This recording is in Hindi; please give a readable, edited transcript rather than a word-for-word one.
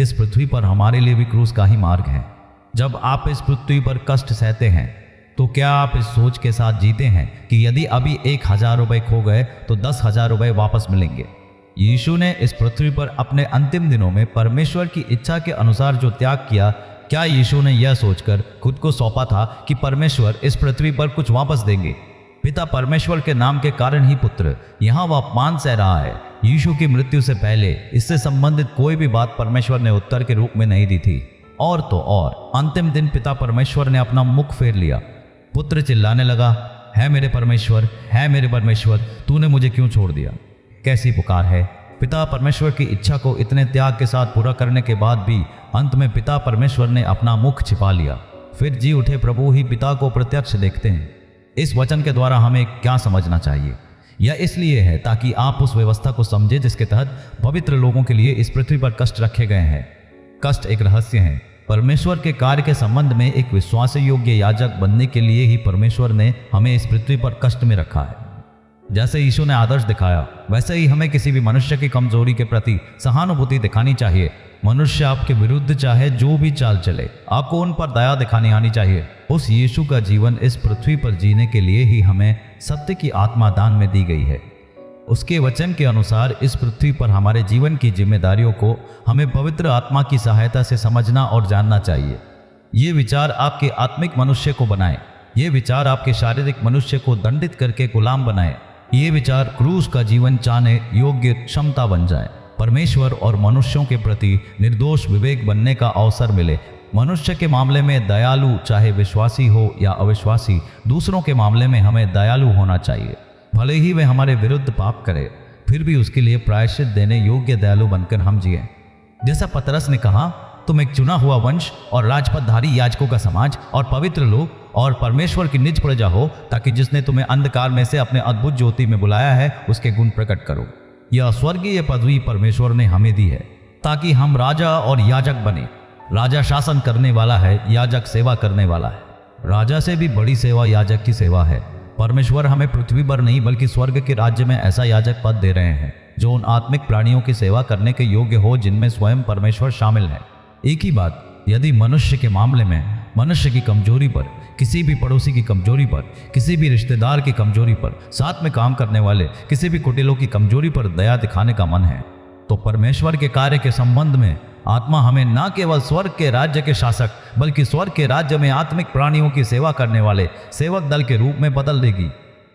इस पृथ्वी पर हमारे लिए भी क्रूस का ही मार्ग है। जब आप इस पृथ्वी पर कष्ट सहते हैं तो क्या आप इस सोच के साथ जीते हैं कि यदि अभी 1000 रुपये खो गए तो 10,000 रुपये वापस मिलेंगे? यीशु ने इस पृथ्वी पर अपने अंतिम दिनों में परमेश्वर की इच्छा के अनुसार जो त्याग किया, क्या यीशु ने यह सोचकर खुद को सौंपा था कि परमेश्वर इस पृथ्वी पर कुछ वापस देंगे? पिता परमेश्वर के नाम के कारण ही पुत्र यहाँ वह अपमान सह रहा है। यीशु की मृत्यु से पहले इससे संबंधित कोई भी बात परमेश्वर ने उत्तर के रूप में नहीं दी थी। और तो और अंतिम दिन पिता परमेश्वर ने अपना मुख फेर लिया। पुत्र चिल्लाने लगा, है मेरे परमेश्वर, तूने मुझे क्यों छोड़ दिया? कैसी पुकार है! पिता परमेश्वर की इच्छा को इतने त्याग के साथ पूरा करने के बाद भी अंत में पिता परमेश्वर ने अपना मुख छिपा लिया। फिर जी उठे प्रभु ही पिता को प्रत्यक्ष देखते हैं। इस वचन के द्वारा हमें क्या समझना चाहिए? यह इसलिए है ताकि आप उस व्यवस्था को समझें जिसके तहत पवित्र लोगों के लिए इस पृथ्वी पर कष्ट रखे गए हैं। कष्ट एक रहस्य है। परमेश्वर के कार्य के संबंध में एक विश्वास योग्य याजक बनने के लिए ही परमेश्वर ने हमें इस पृथ्वी पर कष्ट में रखा है। जैसे यीशु ने आदर्श दिखाया, वैसे ही हमें किसी भी मनुष्य की कमजोरी के प्रति सहानुभूति दिखानी चाहिए। मनुष्य आपके विरुद्ध चाहे जो भी चाल चले, आपको उन पर दया दिखानी आनी चाहिए। उस यीशु का जीवन इस पृथ्वी पर जीने के लिए ही हमें सत्य की आत्मा दान में दी गई है। उसके वचन के अनुसार इस पृथ्वी पर हमारे जीवन की जिम्मेदारियों को हमें पवित्र आत्मा की सहायता से समझना और जानना चाहिए। ये विचार आपके आत्मिक मनुष्य को बनाए। ये विचार आपके शारीरिक मनुष्य को दंडित करके गुलाम बनाए। ये विचार क्रूस का जीवन चाहने योग्य क्षमता बन जाए। परमेश्वर और मनुष्यों के प्रति निर्दोष विवेक बनने का अवसर मिले। मनुष्य के मामले में दयालु, चाहे विश्वासी हो या अविश्वासी, दूसरों के मामले में हमें दयालु होना चाहिए। भले ही वे हमारे विरुद्ध पाप करे, फिर भी उसके लिए प्रायश्चित देने योग्य दयालु बनकर हम जिए। जैसा पतरस ने कहा, तुम एक चुना हुआ वंश और राजपदधारी याजकों का समाज और पवित्र लोग और परमेश्वर की निज प्रजा हो, ताकि जिसने तुम्हें अंधकार में से अपने अद्भुत ज्योति में बुलाया है उसके गुण प्रकट करो। यह स्वर्गीय पदवी परमेश्वर ने हमें दी है ताकि हम राजा और याजक बने। राजा शासन करने वाला है, याजक सेवा करने वाला है। राजा से भी बड़ी सेवा याजक की सेवा है। परमेश्वर हमें पृथ्वी पर नहीं बल्कि स्वर्ग के राज्य में ऐसा याजक पद दे रहे हैं जो उन आत्मिक प्राणियों की सेवा करने के योग्य हो जिनमें स्वयं परमेश्वर शामिल है। एक ही बात, यदि मनुष्य के मामले में मनुष्य की कमजोरी पर, किसी भी पड़ोसी की कमजोरी पर, किसी भी रिश्तेदार की कमजोरी पर, साथ में काम करने वाले किसी भी कुटिलों की कमजोरी पर दया दिखाने का मन है, तो परमेश्वर के कार्य के संबंध में आत्मा हमें न केवल स्वर्ग के राज्य के शासक बल्कि स्वर्ग के राज्य में आत्मिक प्राणियों की सेवा करने वाले सेवक दल के रूप में बदल देगी।